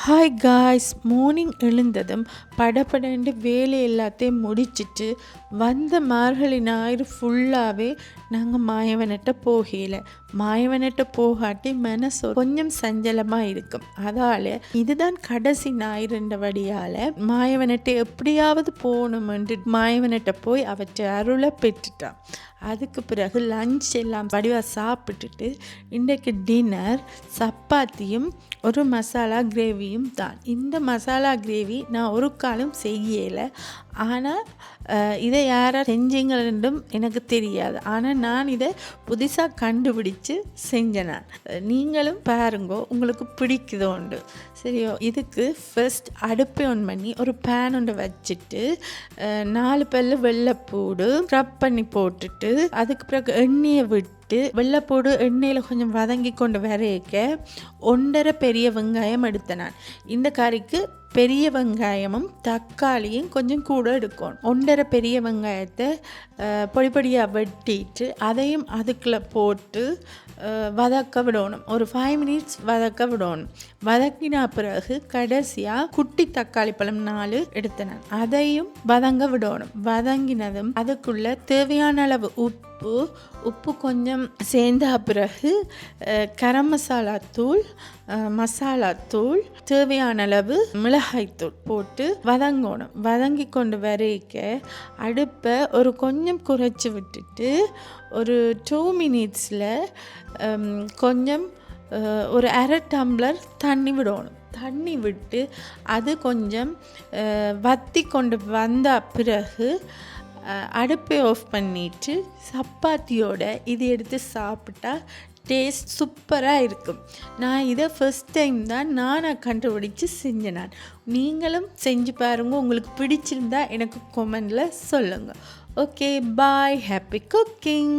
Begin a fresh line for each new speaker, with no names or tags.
Hi guys, morning எழுந்ததும் படபடன்னு வேலை எல்லாத்தையும் முடிச்சிட்டு வந்த மார்கழி ஞாயிறு ஃபுல்லாகவே நாங்கள் மாயவனட்ட போகல. மாயவனட்ட போகாட்டி மனசு கொஞ்சம் சஞ்சலமாக இருக்கும். அதால் இதுதான் கடைசி ஞாயிறுன்றபடியால் மாயவனட்டை எப்படியாவது போகணுமென்று மாயவனட்ட போய் அவற்றை அருளை பெற்றுட்டான். அதுக்கு பிறகு லஞ்ச் எல்லாம் வடிவாக சாப்பிட்டுட்டு இன்றைக்கு டின்னர் சப்பாத்தியும் ஒரு மசாலா கிரேவியும் தான். இந்த மசாலா கிரேவி நான் ஒரு காலம் செய்யலை. ஆனால் இதை யாரை செஞ்சீங்களும் எனக்கு தெரியாது. ஆனால் நான் இதை புதுசாக கண்டுபிடிச்சு செஞ்சேன். நீங்களும் பாருங்கோ, உங்களுக்கு பிடிக்குதோண்டு. சரியோ, இதுக்கு ஃபர்ஸ்ட் அடுப்பை ஆன் பண்ணி ஒரு பேன் ஒன்று வச்சுட்டு 4 பல்லு வெள்ளைப்பூடு ஸ்க்ரப் பண்ணி போட்டுட்டு அதுக்கு பிறகு எண்ணெயை விட்டு வெள்ளைப்பூடு எண்ணெயில் கொஞ்சம் வதங்கி கொண்டு வரைக்க 1.5 பெரிய வெங்காயம் எடுத்தேன். நான் இந்த கறிக்கு பெரிய வெங்காயமும் தக்காளியும் கொஞ்சம் கூட எடுக்கணும். 1.5 பெரிய வெங்காயத்தை பொடியாக வெட்டிட்டு அதையும் அதுக்குள்ளே போட்டு வதக்க விடணும். ஒரு 5 மினிட்ஸ் வதக்க விடணும். வதக்கின பிறகு கடைசியாக குட்டி தக்காளி பழம் 4 எடுத்தேன். அதையும் வதங்க விடணும். வதங்கினதும் அதுக்குள்ளே தேவையான அளவு உப்பு கொஞ்சம் சேர்ந்த பிறகு கரம் மசாலா தூள், மசாலாத்தூள், தேவையான அளவு மிளகாய்த்தூள் போட்டு வதங்கணும். வதங்கி கொண்டு வரைக்க அடுப்பை ஒரு கொஞ்சம் குறைச்சி விட்டுட்டு ஒரு 2 மினிட்ஸில் கொஞ்சம் ஒரு 1/2 டம்ளர் தண்ணி விடணும். தண்ணி விட்டு அது கொஞ்சம் வற்றி கொண்டு வந்த பிறகு அடுப்பை ஆஃப் பண்ணிவிட்டு சப்பாத்தியோட இது எடுத்து சாப்பிட்டா டேஸ்ட் சூப்பராக இருக்கும். நான் இதை ஃபர்ஸ்ட் டைம் தான் நானாக கண்டுபிடிச்சி செஞ்சேன். நீங்களும் செஞ்சு பாருங்க. உங்களுக்கு பிடிச்சிருந்தா எனக்கு கமெண்டில் சொல்லுங்கள். ஓகே, பாய், ஹாப்பி குக்கிங்.